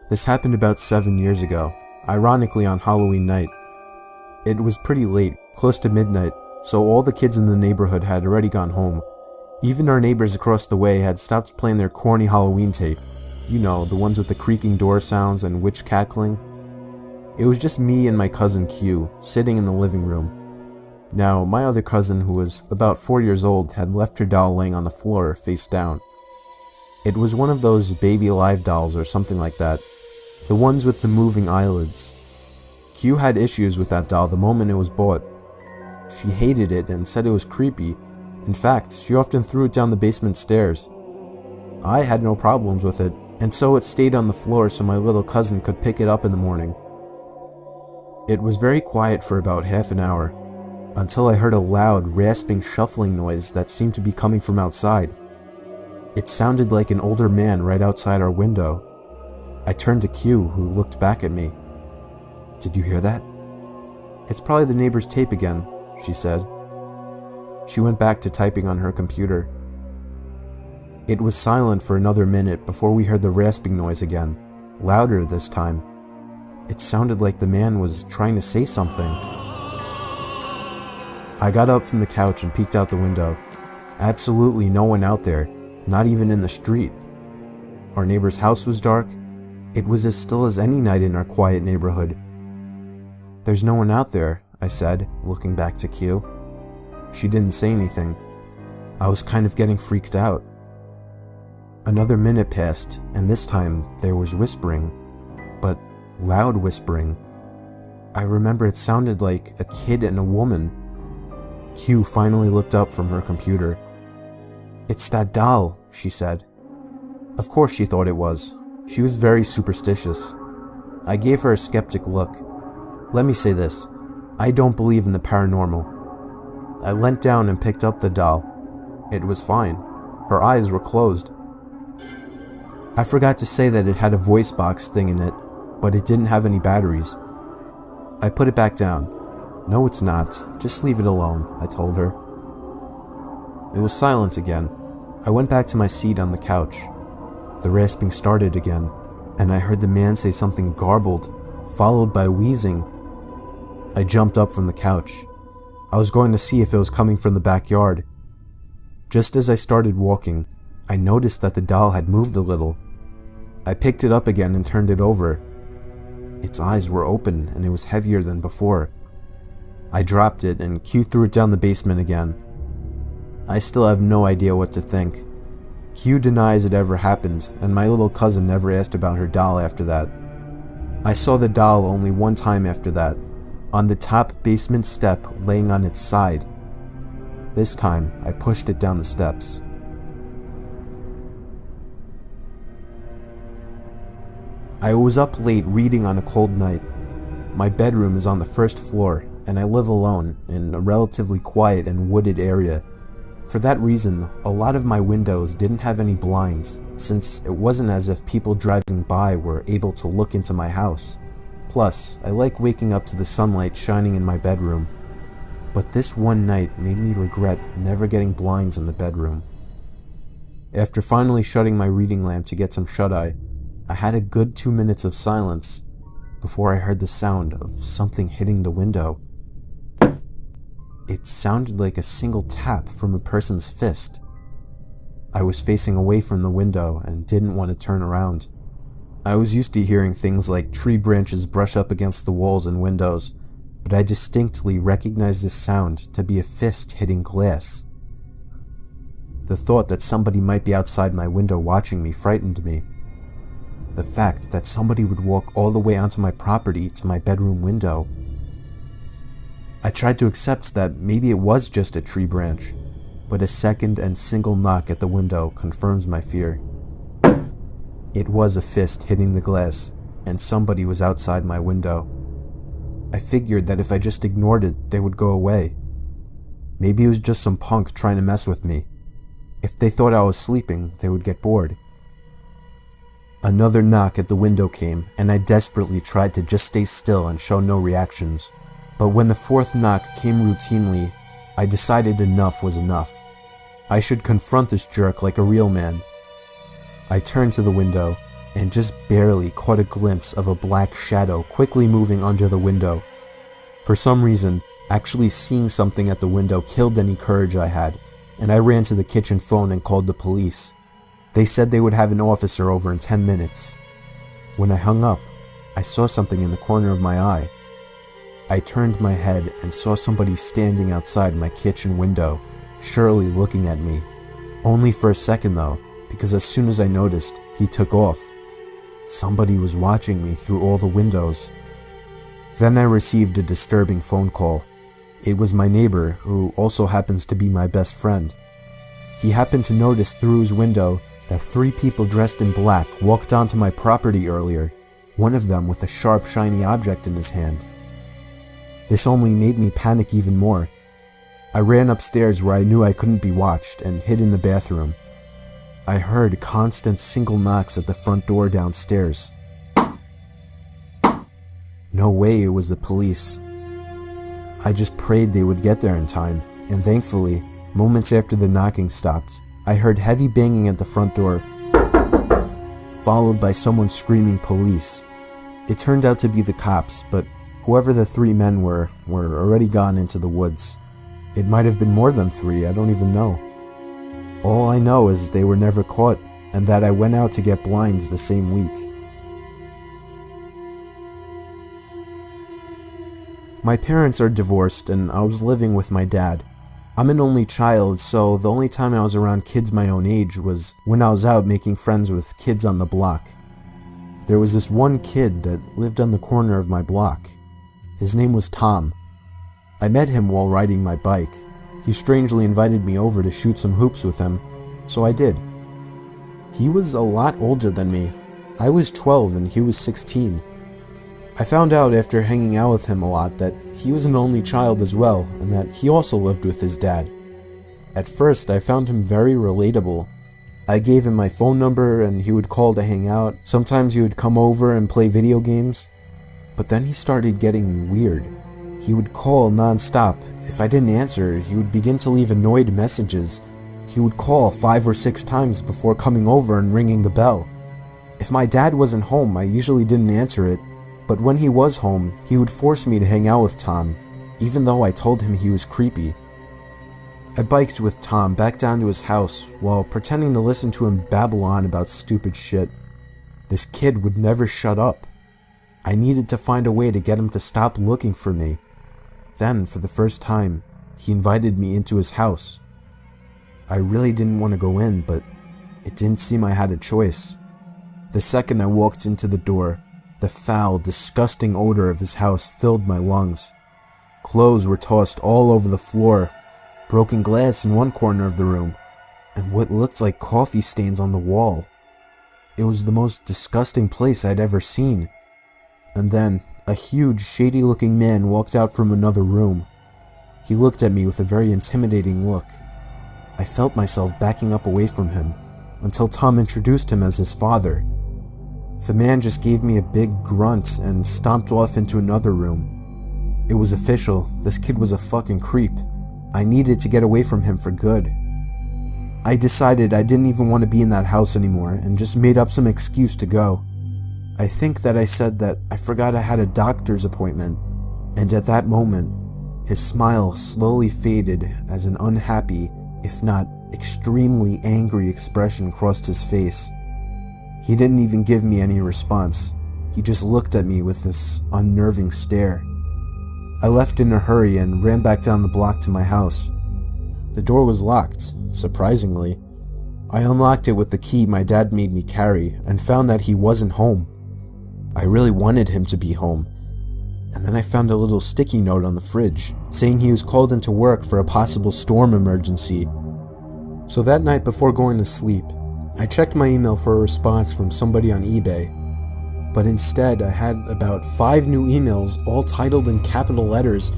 This happened about 7 years ago, ironically on Halloween night. It was pretty late, close to midnight, so all the kids in the neighborhood had already gone home. Even our neighbors across the way had stopped playing their corny Halloween tape. You know, the ones with the creaking door sounds and witch cackling. It was just me and my cousin Q, sitting in the living room. Now, my other cousin, who was about 4 years old, had left her doll laying on the floor, face down. It was one of those baby alive dolls or something like that. The ones with the moving eyelids. Q had issues with that doll the moment it was bought. She hated it and said it was creepy. In fact, she often threw it down the basement stairs. I had no problems with it, and so it stayed on the floor so my little cousin could pick it up in the morning. It was very quiet for about half an hour, until I heard a loud, rasping, shuffling noise that seemed to be coming from outside. It sounded like an older man right outside our window. I turned to Q, who looked back at me. "Did you hear that?" "It's probably the neighbor's tape again," she said. She went back to typing on her computer. It was silent for another minute before we heard the rasping noise again, louder this time. It sounded like the man was trying to say something. I got up from the couch and peeked out the window. Absolutely no one out there, not even in the street. Our neighbor's house was dark. It was as still as any night in our quiet neighborhood. "There's no one out there," I said, looking back to Q. She didn't say anything. I was kind of getting freaked out. Another minute passed, and this time there was whispering, but loud whispering. I remember it sounded like a kid and a woman. Q finally looked up from her computer. "It's that doll," she said. Of course she thought it was. She was very superstitious. I gave her a skeptic look. Let me say this, I don't believe in the paranormal. I leant down and picked up the doll. It was fine. Her eyes were closed. I forgot to say that it had a voice box thing in it, but it didn't have any batteries. I put it back down. "No, it's not. Just leave it alone," I told her. It was silent again. I went back to my seat on the couch. The rasping started again, and I heard the man say something garbled, followed by wheezing. I jumped up from the couch. I was going to see if it was coming from the backyard. Just as I started walking, I noticed that the doll had moved a little. I picked it up again and turned it over. Its eyes were open, and it was heavier than before. I dropped it, and Q threw it down the basement again. I still have no idea what to think. Q denies it ever happened, and my little cousin never asked about her doll after that. I saw the doll only one time after that, on the top basement step laying on its side. This time, I pushed it down the steps. I was up late reading on a cold night. My bedroom is on the first floor, and I live alone in a relatively quiet and wooded area. For that reason, a lot of my windows didn't have any blinds, since it wasn't as if people driving by were able to look into my house. Plus, I like waking up to the sunlight shining in my bedroom. But this one night made me regret never getting blinds in the bedroom. After finally shutting my reading lamp to get some shut-eye, I had a good 2 minutes of silence before I heard the sound of something hitting the window. It sounded like a single tap from a person's fist. I was facing away from the window and didn't want to turn around. I was used to hearing things like tree branches brush up against the walls and windows, but I distinctly recognized this sound to be a fist hitting glass. The thought that somebody might be outside my window watching me frightened me. The fact that somebody would walk all the way onto my property to my bedroom window. I tried to accept that maybe it was just a tree branch, but a second and single knock at the window confirms my fear. It was a fist hitting the glass, and somebody was outside my window. I figured that if I just ignored it, they would go away. Maybe it was just some punk trying to mess with me. If they thought I was sleeping, they would get bored. Another knock at the window came, and I desperately tried to just stay still and show no reactions. But when the fourth knock came routinely, I decided enough was enough. I should confront this jerk like a real man. I turned to the window, and just barely caught a glimpse of a black shadow quickly moving under the window. For some reason, actually seeing something at the window killed any courage I had, and I ran to the kitchen phone and called the police. They said they would have an officer over in 10 minutes. When I hung up, I saw something in the corner of my eye. I turned my head and saw somebody standing outside my kitchen window, surely looking at me. Only for a second though, because as soon as I noticed, he took off. Somebody was watching me through all the windows. Then I received a disturbing phone call. It was my neighbor, who also happens to be my best friend. He happened to notice through his window that 3 people dressed in black walked onto my property earlier, one of them with a sharp, shiny object in his hand. This only made me panic even more. I ran upstairs where I knew I couldn't be watched and hid in the bathroom. I heard constant single knocks at the front door downstairs. No way it was the police. I just prayed they would get there in time, and thankfully, moments after the knocking stopped, I heard heavy banging at the front door, followed by someone screaming police. It turned out to be the cops, but whoever the 3 men were already gone into the woods. It might have been more than 3, I don't even know. All I know is they were never caught, and that I went out to get blinds the same week. My parents are divorced, and I was living with my dad. I'm an only child, so the only time I was around kids my own age was when I was out making friends with kids on the block. There was this one kid that lived on the corner of my block. His name was Tom. I met him while riding my bike. He strangely invited me over to shoot some hoops with him, so I did. He was a lot older than me. I was 12 and he was 16. I found out after hanging out with him a lot that he was an only child as well, and that he also lived with his dad. At first, I found him very relatable. I gave him my phone number and he would call to hang out. Sometimes he would come over and play video games. But then he started getting weird. He would call non-stop. If I didn't answer, he would begin to leave annoyed messages. He would call 5 or 6 times before coming over and ringing the bell. If my dad wasn't home, I usually didn't answer it. But when he was home, he would force me to hang out with Tom, even though I told him he was creepy. I biked with Tom back down to his house while pretending to listen to him babble on about stupid shit. This kid would never shut up. I needed to find a way to get him to stop looking for me. Then, for the first time, he invited me into his house. I really didn't want to go in, but it didn't seem I had a choice. The second I walked into the door, the foul, disgusting odor of his house filled my lungs. Clothes were tossed all over the floor, broken glass in one corner of the room, and what looked like coffee stains on the wall. It was the most disgusting place I'd ever seen. And then, a huge, shady-looking man walked out from another room. He looked at me with a very intimidating look. I felt myself backing up away from him, until Tom introduced him as his father. The man just gave me a big grunt and stomped off into another room. It was official, this kid was a fucking creep. I needed to get away from him for good. I decided I didn't even want to be in that house anymore and just made up some excuse to go. I think that I said that I forgot I had a doctor's appointment, and at that moment, his smile slowly faded as an unhappy, if not extremely angry expression crossed his face. He didn't even give me any response. He just looked at me with this unnerving stare. I left in a hurry and ran back down the block to my house. The door was locked, surprisingly. I unlocked it with the key my dad made me carry and found that he wasn't home. I really wanted him to be home. And then I found a little sticky note on the fridge saying he was called into work for a possible storm emergency. So that night before going to sleep, I checked my email for a response from somebody on eBay, but instead I had about 5 new emails all titled in capital letters,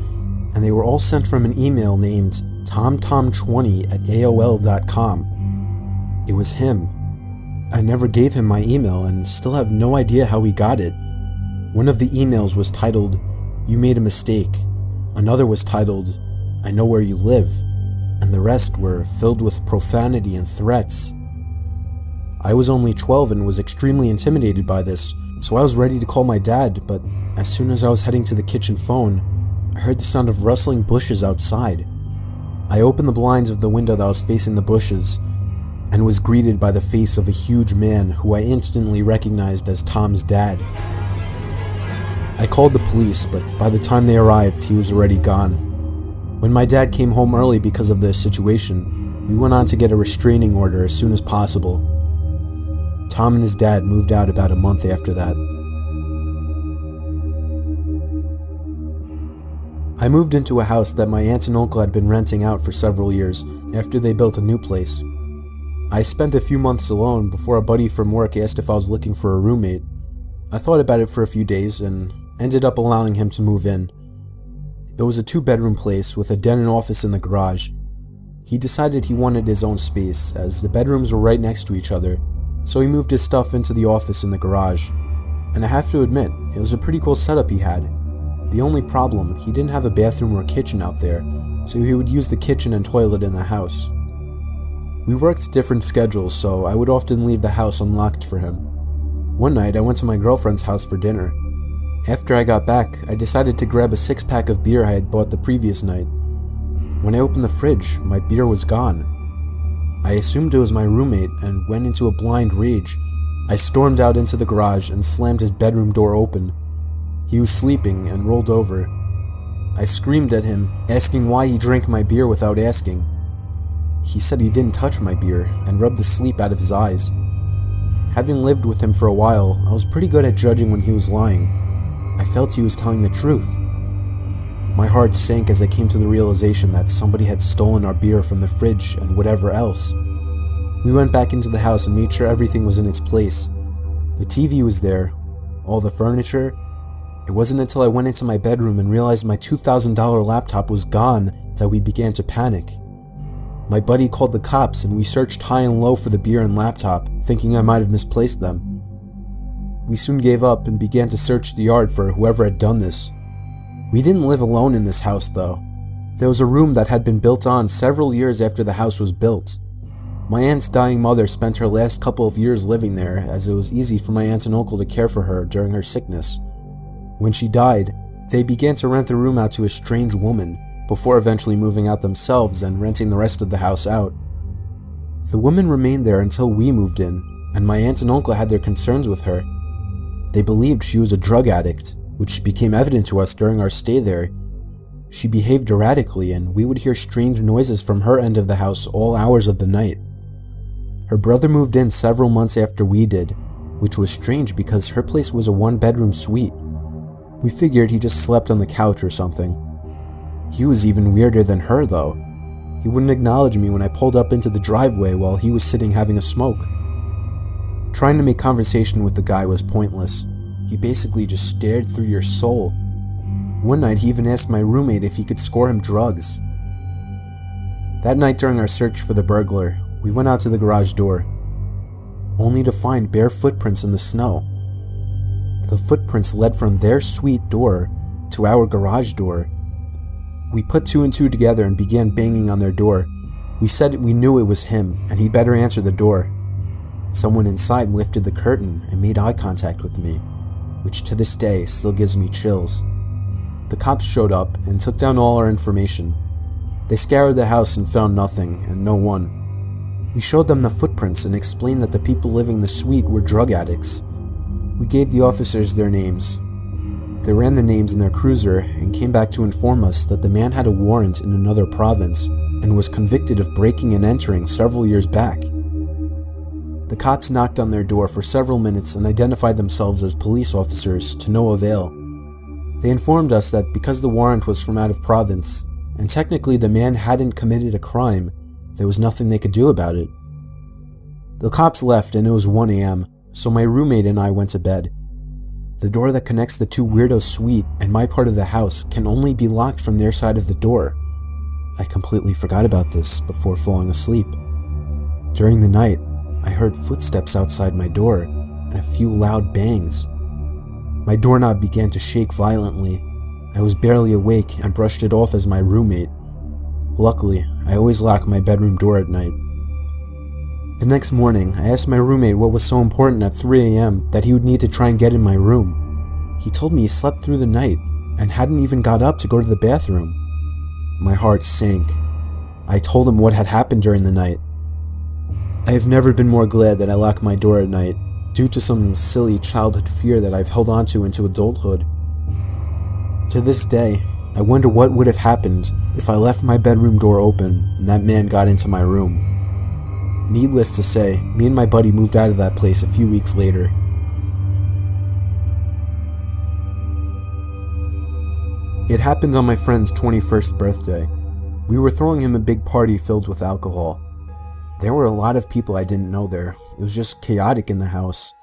and they were all sent from an email named tomtom20@aol.com. It was him. I never gave him my email and still have no idea how he got it. One of the emails was titled, "You made a mistake." Another was titled, "I know where you live," and the rest were filled with profanity and threats. I was only 12 and was extremely intimidated by this, so I was ready to call my dad, but as soon as I was heading to the kitchen phone, I heard the sound of rustling bushes outside. I opened the blinds of the window that was facing the bushes and was greeted by the face of a huge man who I instantly recognized as Tom's dad. I called the police, but by the time they arrived, he was already gone. When my dad came home early because of this situation, we went on to get a restraining order as soon as possible. Tom and his dad moved out about a month after that. I moved into a house that my aunt and uncle had been renting out for several years after they built a new place. I spent a few months alone before a buddy from work asked if I was looking for a roommate. I thought about it for a few days and ended up allowing him to move in. It was a 2-bedroom place with a den and office in the garage. He decided he wanted his own space as the bedrooms were right next to each other, so he moved his stuff into the office in the garage. And I have to admit, it was a pretty cool setup he had. The only problem, he didn't have a bathroom or kitchen out there, so he would use the kitchen and toilet in the house. We worked different schedules, so I would often leave the house unlocked for him. One night, I went to my girlfriend's house for dinner. After I got back, I decided to grab a 6-pack of beer I had bought the previous night. When I opened the fridge, my beer was gone. I assumed it was my roommate and went into a blind rage. I stormed out into the garage and slammed his bedroom door open. He was sleeping and rolled over. I screamed at him, asking why he drank my beer without asking. He said he didn't touch my beer and rubbed the sleep out of his eyes. Having lived with him for a while, I was pretty good at judging when he was lying. I felt he was telling the truth. My heart sank as I came to the realization that somebody had stolen our beer from the fridge and whatever else. We went back into the house and made sure everything was in its place. The TV was there, all the furniture. It wasn't until I went into my bedroom and realized my $2,000 laptop was gone that we began to panic. My buddy called the cops and we searched high and low for the beer and laptop, thinking I might have misplaced them. We soon gave up and began to search the yard for whoever had done this. We didn't live alone in this house though. There was a room that had been built on several years after the house was built. My aunt's dying mother spent her last couple of years living there, as it was easy for my aunt and uncle to care for her during her sickness. When she died, they began to rent the room out to a strange woman, before eventually moving out themselves and renting the rest of the house out. The woman remained there until we moved in, and my aunt and uncle had their concerns with her. They believed she was a drug addict, which became evident to us during our stay there. She behaved erratically, and we would hear strange noises from her end of the house all hours of the night. Her brother moved in several months after we did, which was strange because her place was a 1-bedroom suite. We figured he just slept on the couch or something. He was even weirder than her though. He wouldn't acknowledge me when I pulled up into the driveway while he was sitting having a smoke. Trying to make conversation with the guy was pointless. He basically just stared through your soul. One night he even asked my roommate if he could score him drugs. That night during our search for the burglar, we went out to the garage door, only to find bare footprints in the snow. The footprints led from their suite door to our garage door. We put 2 and 2 together and began banging on their door. We said we knew it was him and he'd better answer the door. Someone inside lifted the curtain and made eye contact with me, which to this day still gives me chills. The cops showed up and took down all our information. They scoured the house and found nothing and no one. We showed them the footprints and explained that the people living in the suite were drug addicts. We gave the officers their names. They ran their names in their cruiser and came back to inform us that the man had a warrant in another province and was convicted of breaking and entering several years back. The cops knocked on their door for several minutes and identified themselves as police officers to no avail. They informed us that because the warrant was from out of province, and technically the man hadn't committed a crime, there was nothing they could do about it. The cops left and it was 1 a.m., so my roommate and I went to bed. The door that connects the 2 weirdos' suite and my part of the house can only be locked from their side of the door. I completely forgot about this before falling asleep. During the night, I heard footsteps outside my door and a few loud bangs. My doorknob began to shake violently. I was barely awake and brushed it off as my roommate. Luckily, I always lock my bedroom door at night. The next morning, I asked my roommate what was so important at 3 a.m. that he would need to try and get in my room. He told me he slept through the night and hadn't even got up to go to the bathroom. My heart sank. I told him what had happened during the night. I have never been more glad that I locked my door at night, due to some silly childhood fear that I've held onto into adulthood. To this day, I wonder what would have happened if I left my bedroom door open and that man got into my room. Needless to say, me and my buddy moved out of that place a few weeks later. It happened on my friend's 21st birthday. We were throwing him a big party filled with alcohol. There were a lot of people I didn't know there. It was just chaotic in the house.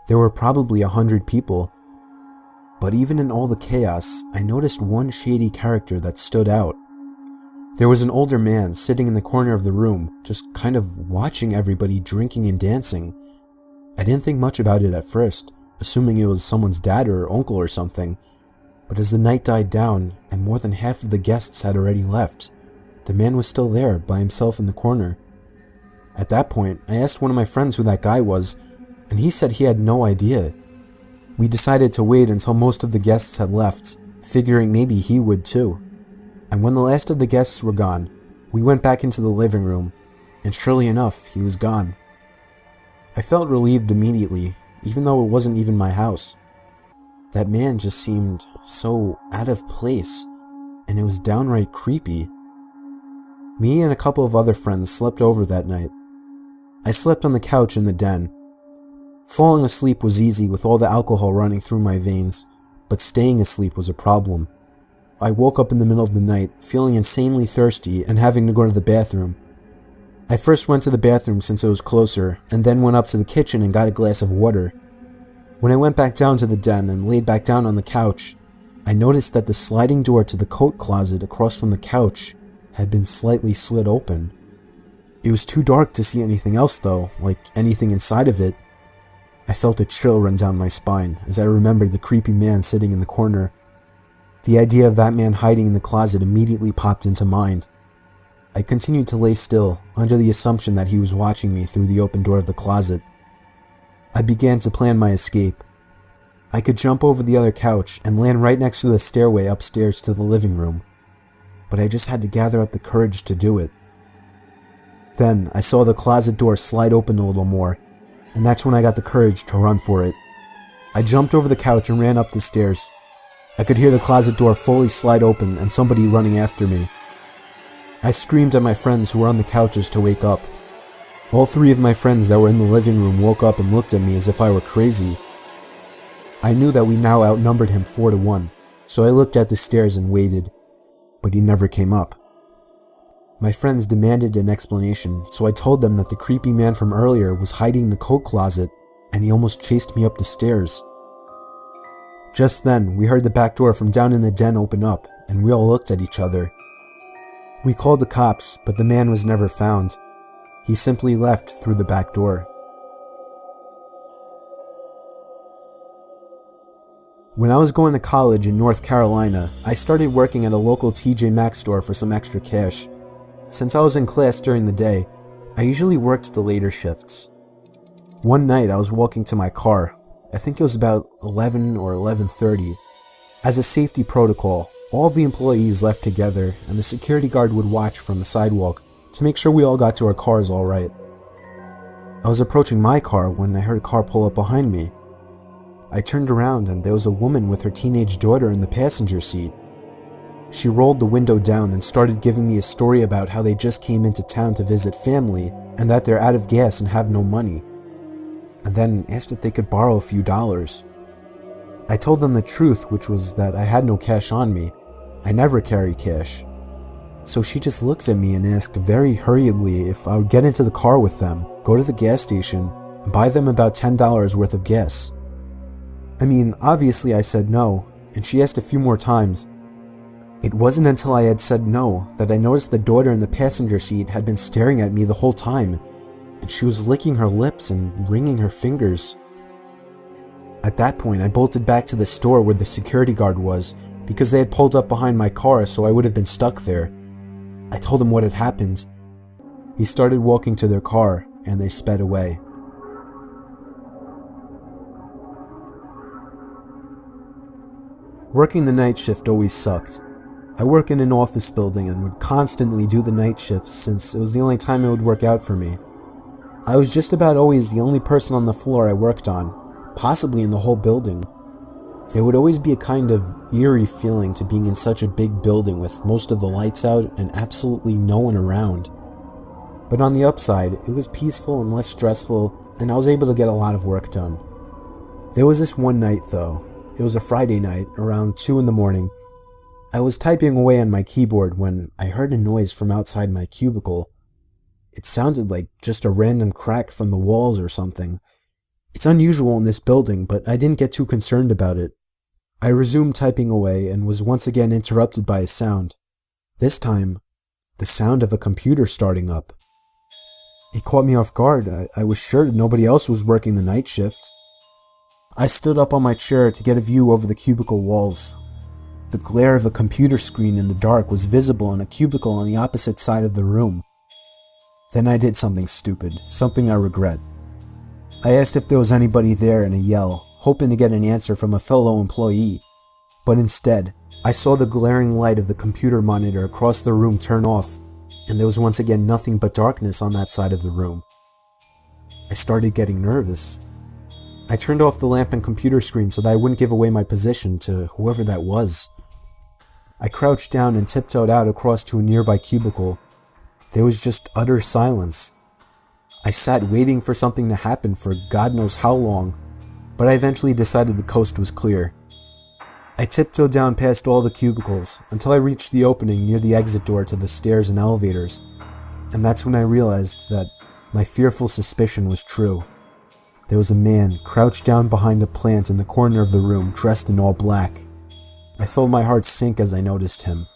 There were probably 100 people. But even in all the chaos, I noticed one shady character that stood out. There was an older man sitting in the corner of the room, just kind of watching everybody drinking and dancing. I didn't think much about it at first, assuming it was someone's dad or uncle or something. But as the night died down, and more than half of the guests had already left, the man was still there, by himself in the corner. At that point, I asked one of my friends who that guy was, and he said he had no idea. We decided to wait until most of the guests had left, figuring maybe he would too. And when the last of the guests were gone, we went back into the living room, and surely enough, he was gone. I felt relieved immediately, even though it wasn't even my house. That man just seemed so out of place, and it was downright creepy. Me and a couple of other friends slept over that night. I slept on the couch in the den. Falling asleep was easy with all the alcohol running through my veins, but staying asleep was a problem. I woke up in the middle of the night, feeling insanely thirsty and having to go to the bathroom. I first went to the bathroom since it was closer, and then went up to the kitchen and got a glass of water. When I went back down to the den and laid back down on the couch, I noticed that the sliding door to the coat closet across from the couch had been slightly slid open. It was too dark to see anything else though, like anything inside of it. I felt a chill run down my spine as I remembered the creepy man sitting in the corner. The idea of that man hiding in the closet immediately popped into mind. I continued to lay still, under the assumption that he was watching me through the open door of the closet. I began to plan my escape. I could jump over the other couch and land right next to the stairway upstairs to the living room, but I just had to gather up the courage to do it. Then I saw the closet door slide open a little more, and that's when I got the courage to run for it. I jumped over the couch and ran up the stairs. I could hear the closet door fully slide open and somebody running after me. I screamed at my friends who were on the couches to wake up. All three of my friends that were in the living room woke up and looked at me as if I were crazy. I knew that we now outnumbered him 4-1, so I looked at the stairs and waited, but he never came up. My friends demanded an explanation, so I told them that the creepy man from earlier was hiding in the coat closet, and he almost chased me up the stairs. Just then, we heard the back door from down in the den open up, and we all looked at each other. We called the cops, but the man was never found. He simply left through the back door. When I was going to college in North Carolina, I started working at a local TJ Maxx store for some extra cash. Since I was in class during the day, I usually worked the later shifts. One night I was walking to my car. I think it was about 11 or 11:30. As a safety protocol, all of the employees left together and the security guard would watch from the sidewalk to make sure we all got to our cars all right. I was approaching my car when I heard a car pull up behind me. I turned around and there was a woman with her teenage daughter in the passenger seat. She rolled the window down and started giving me a story about how they just came into town to visit family and that they're out of gas and have no money, and then asked if they could borrow a few dollars. I told them the truth, which was that I had no cash on me. I never carry cash. So she just looked at me and asked very hurriedly if I would get into the car with them, go to the gas station, and buy them about $10 worth of gas. I mean, obviously I said no, and she asked a few more times. It wasn't until I had said no that I noticed the daughter in the passenger seat had been staring at me the whole time, and she was licking her lips and wringing her fingers. At that point, I bolted back to the store where the security guard was, because they had pulled up behind my car, so I would have been stuck there. I told him what had happened. He started walking to their car, and they sped away. Working the night shift always sucked. I work in an office building and would constantly do the night shifts since it was the only time it would work out for me. I was just about always the only person on the floor I worked on, possibly in the whole building. There would always be a kind of eerie feeling to being in such a big building with most of the lights out and absolutely no one around. But on the upside, it was peaceful and less stressful, and I was able to get a lot of work done. There was this one night though. It was a Friday night, around 2 in the morning. I was typing away on my keyboard when I heard a noise from outside my cubicle. It sounded like just a random crack from the walls or something. It's unusual in this building, but I didn't get too concerned about it. I resumed typing away and was once again interrupted by a sound. This time, the sound of a computer starting up. It caught me off guard. I was sure nobody else was working the night shift. I stood up on my chair to get a view over the cubicle walls. The glare of a computer screen in the dark was visible in a cubicle on the opposite side of the room. Then I did something stupid, something I regret. I asked if there was anybody there in a yell, hoping to get an answer from a fellow employee. But instead, I saw the glaring light of the computer monitor across the room turn off, and there was once again nothing but darkness on that side of the room. I started getting nervous. I turned off the lamp and computer screen so that I wouldn't give away my position to whoever that was. I crouched down and tiptoed out across to a nearby cubicle. There was just utter silence. I sat waiting for something to happen for God knows how long, but I eventually decided the coast was clear. I tiptoed down past all the cubicles until I reached the opening near the exit door to the stairs and elevators, and that's when I realized that my fearful suspicion was true. There was a man crouched down behind a plant in the corner of the room, dressed in all black. I felt my heart sink as I noticed him,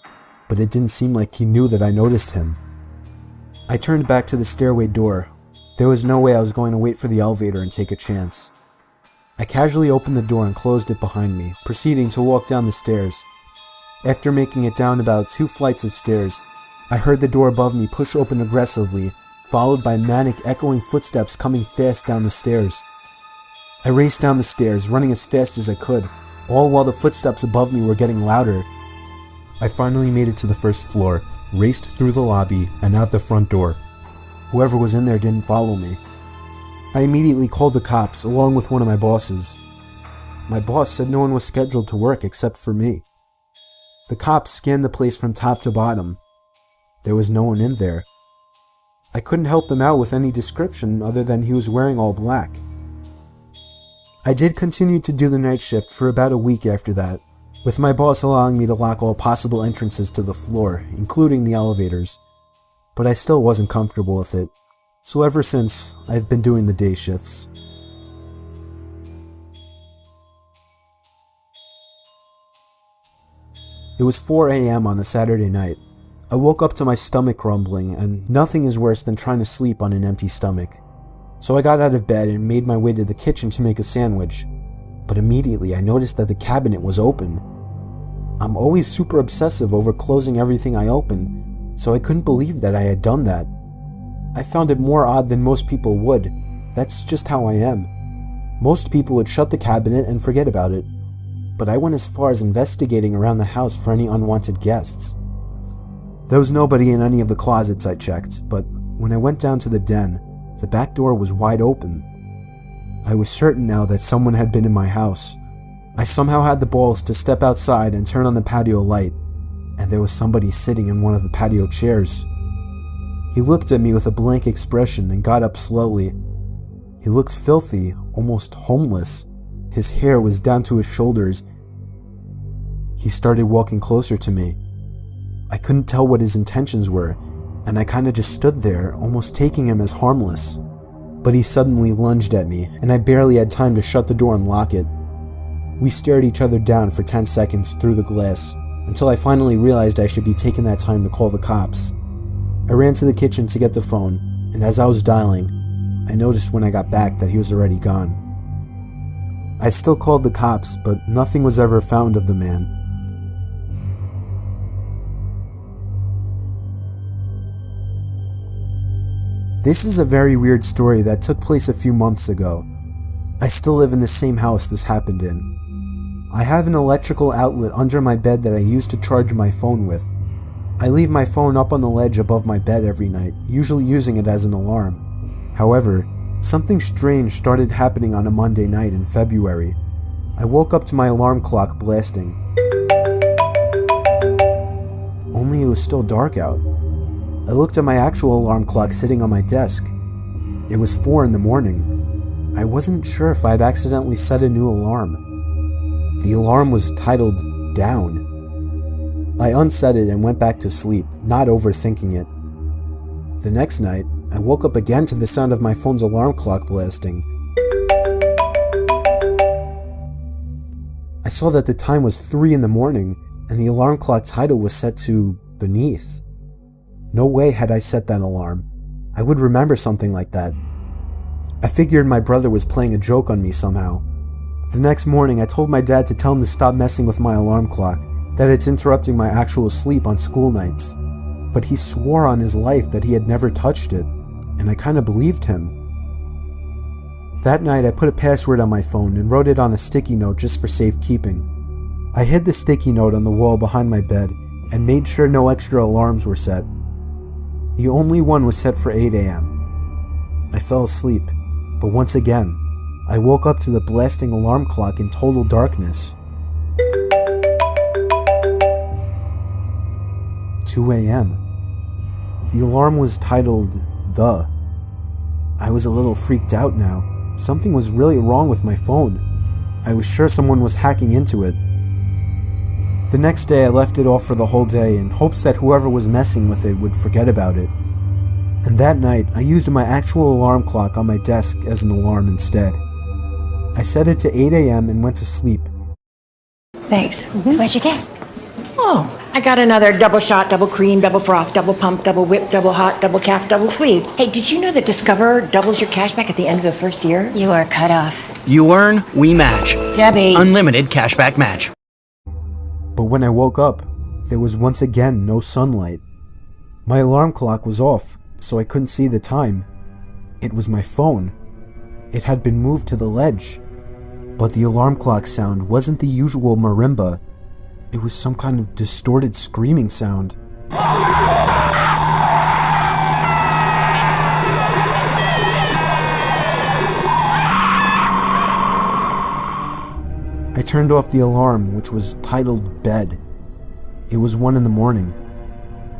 but it didn't seem like he knew that I noticed him. I turned back to the stairway door. There was no way I was going to wait for the elevator and take a chance. I casually opened the door and closed it behind me, proceeding to walk down the stairs. After making it down about 2 flights of stairs, I heard the door above me push open aggressively, followed by manic echoing footsteps coming fast down the stairs. I raced down the stairs, running as fast as I could, all while the footsteps above me were getting louder. I finally made it to the first floor, raced through the lobby, and out the front door. Whoever was in there didn't follow me. I immediately called the cops, along with one of my bosses. My boss said no one was scheduled to work except for me. The cops scanned the place from top to bottom. There was no one in there. I couldn't help them out with any description other than he was wearing all black. I did continue to do the night shift for about a week after that, with my boss allowing me to lock all possible entrances to the floor, including the elevators. But I still wasn't comfortable with it, so ever since, I've been doing the day shifts. It was 4 a.m. on a Saturday night. I woke up to my stomach rumbling, and nothing is worse than trying to sleep on an empty stomach. So I got out of bed and made my way to the kitchen to make a sandwich. But immediately I noticed that the cabinet was open. I'm always super obsessive over closing everything I open, so I couldn't believe that I had done that. I found it more odd than most people would. That's just how I am. Most people would shut the cabinet and forget about it, but I went as far as investigating around the house for any unwanted guests. There was nobody in any of the closets I checked, but when I went down to the den, the back door was wide open. I was certain now that someone had been in my house. I somehow had the balls to step outside and turn on the patio light, and there was somebody sitting in one of the patio chairs. He looked at me with a blank expression and got up slowly. He looked filthy, almost homeless. His hair was down to his shoulders. He started walking closer to me. I couldn't tell what his intentions were, and I kinda just stood there, almost taking him as harmless. But he suddenly lunged at me, and I barely had time to shut the door and lock it. We stared each other down for 10 seconds through the glass, until I finally realized I should be taking that time to call the cops. I ran to the kitchen to get the phone, and as I was dialing, I noticed when I got back that he was already gone. I still called the cops, but nothing was ever found of the man. This is a very weird story that took place a few months ago. I still live in the same house this happened in. I have an electrical outlet under my bed that I use to charge my phone with. I leave my phone up on the ledge above my bed every night, usually using it as an alarm. However, something strange started happening on a Monday night in February. I woke up to my alarm clock blasting. Only it was still dark out. I looked at my actual alarm clock sitting on my desk. It was 4 in the morning. I wasn't sure if I'd accidentally set a new alarm. The alarm was titled Down. I unset it and went back to sleep, not overthinking it. The next night, I woke up again to the sound of my phone's alarm clock blasting. I saw that the time was 3 in the morning, and the alarm clock title was set to Beneath. No way had I set that alarm. I would remember something like that. I figured my brother was playing a joke on me somehow. The next morning, I told my dad to tell him to stop messing with my alarm clock, that it's interrupting my actual sleep on school nights. But he swore on his life that he had never touched it, and I kinda believed him. That night I put a password on my phone and wrote it on a sticky note just for safekeeping. I hid the sticky note on the wall behind my bed and made sure no extra alarms were set. The only one was set for 8 a.m. I fell asleep, but once again, I woke up to the blasting alarm clock in total darkness. 2 a.m. The alarm was titled The. I was a little freaked out now. Something was really wrong with my phone. I was sure someone was hacking into it. The next day I left it off for the whole day in hopes that whoever was messing with it would forget about it. And that night I used my actual alarm clock on my desk as an alarm instead. I set it to 8 a.m. and went to sleep. Thanks. What'd you get? Oh, I got another double shot, double cream, double froth, double pump, double whip, double hot, double calf, double sweet. Hey, did you know that Discover doubles your cash back at the end of the first year? You are cut off. You earn, we match. Debbie. Unlimited cashback match. But when I woke up, there was once again no sunlight. My alarm clock was off, so I couldn't see the time. It was my phone. It had been moved to the ledge. But the alarm clock sound wasn't the usual marimba. It was some kind of distorted screaming sound. I turned off the alarm, which was titled Bed. It was 1 in the morning.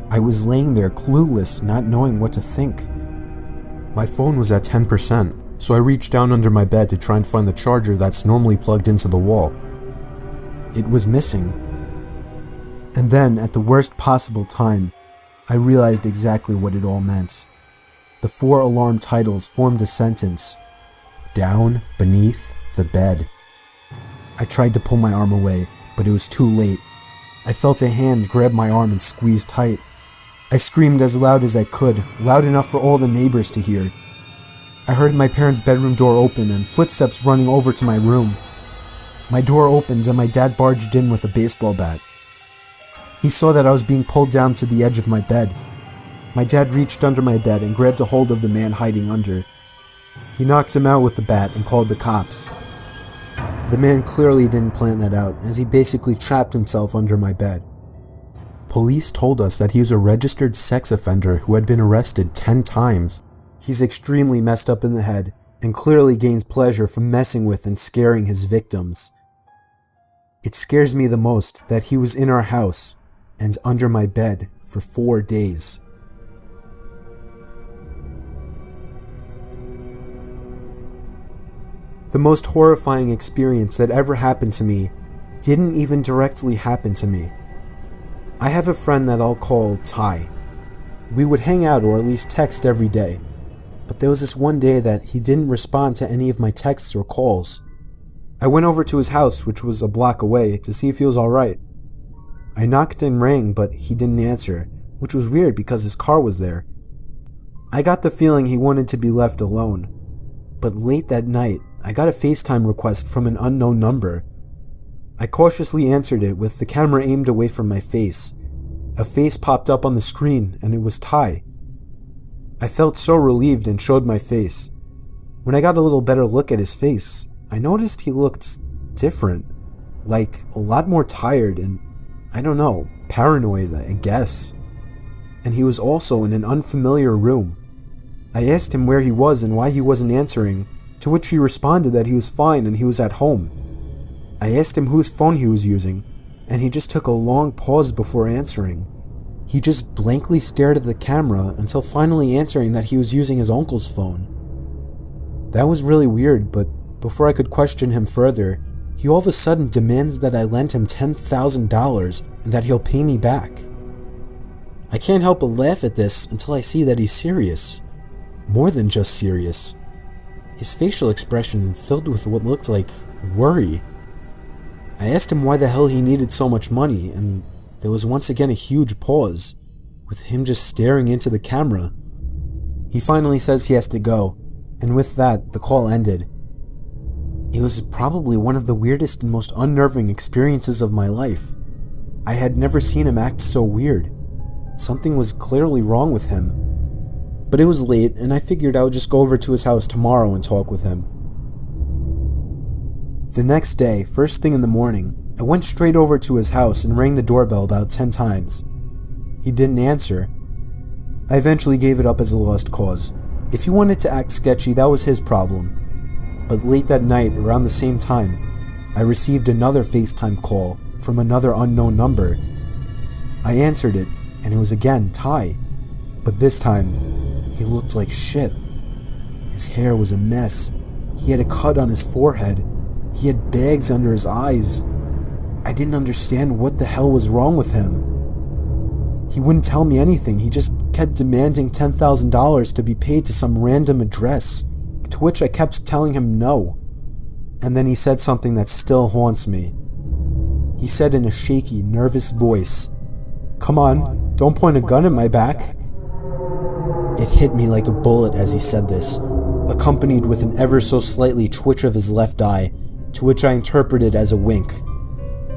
I was laying there clueless, not knowing what to think. My phone was at 10%, so I reached down under my bed to try and find the charger that's normally plugged into the wall. It was missing. And then, at the worst possible time, I realized exactly what it all meant. The 4 alarm titles formed a sentence. Down beneath the bed. I tried to pull my arm away, but it was too late. I felt a hand grab my arm and squeeze tight. I screamed as loud as I could, loud enough for all the neighbors to hear. I heard my parents' bedroom door open and footsteps running over to my room. My door opened and my dad barged in with a baseball bat. He saw that I was being pulled down to the edge of my bed. My dad reached under my bed and grabbed a hold of the man hiding under. He knocked him out with the bat and called the cops. The man clearly didn't plan that out, as he basically trapped himself under my bed. Police told us that he was a registered sex offender who had been arrested 10 times. He's extremely messed up in the head, and clearly gains pleasure from messing with and scaring his victims. It scares me the most that he was in our house and under my bed for 4 days. The most horrifying experience that ever happened to me didn't even directly happen to me. I have a friend that I'll call Ty. We would hang out or at least text every day, but there was this one day that he didn't respond to any of my texts or calls. I went over to his house, which was a block away, to see if he was alright. I knocked and rang, but he didn't answer, which was weird because his car was there. I got the feeling he wanted to be left alone. But late that night, I got a FaceTime request from an unknown number. I cautiously answered it with the camera aimed away from my face. A face popped up on the screen, and it was Ty. I felt so relieved and showed my face. When I got a little better look at his face, I noticed he looked different, like a lot more tired and, I don't know, paranoid, I guess. And he was also in an unfamiliar room. I asked him where he was and why he wasn't answering, to which he responded that he was fine and he was at home. I asked him whose phone he was using, and he just took a long pause before answering. He just blankly stared at the camera until finally answering that he was using his uncle's phone. That was really weird, but before I could question him further, he all of a sudden demands that I lend him $10,000 and that he'll pay me back. I can't help but laugh at this until I see that he's serious. More than just serious. His facial expression filled with what looked like worry. I asked him why the hell he needed so much money, and there was once again a huge pause, with him just staring into the camera. He finally says he has to go, and with that, the call ended. It was probably one of the weirdest and most unnerving experiences of my life. I had never seen him act so weird. Something was clearly wrong with him. But it was late, and I figured I would just go over to his house tomorrow and talk with him. The next day, first thing in the morning, I went straight over to his house and rang the doorbell about 10 times. He didn't answer. I eventually gave it up as a lost cause. If he wanted to act sketchy, that was his problem. But late that night, around the same time, I received another FaceTime call from another unknown number. I answered it, and it was again Ty. But this time, he looked like shit. His hair was a mess. He had a cut on his forehead. He had bags under his eyes. I didn't understand what the hell was wrong with him. He wouldn't tell me anything. He just kept demanding $10,000 to be paid to some random address, to which I kept telling him no. And then he said something that still haunts me. He said in a shaky, nervous voice, "Come on, don't point a gun at my back." It hit me like a bullet as he said this, accompanied with an ever so slightly twitch of his left eye, to which I interpreted as a wink.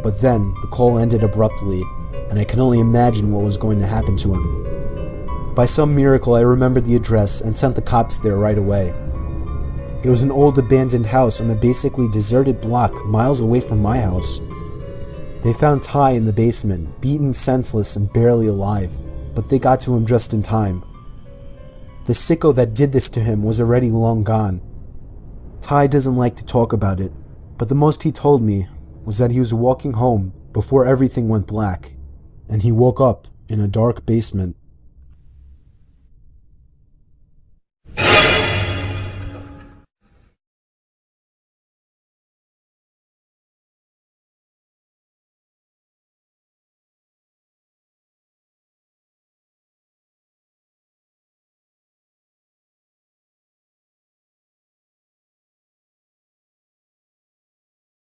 But then, the call ended abruptly, and I can only imagine what was going to happen to him. By some miracle, I remembered the address and sent the cops there right away. It was an old abandoned house on a basically deserted block miles away from my house. They found Ty in the basement, beaten senseless and barely alive, but they got to him just in time. The sicko that did this to him was already long gone. Ty doesn't like to talk about it, but the most he told me was that he was walking home before everything went black, and he woke up in a dark basement.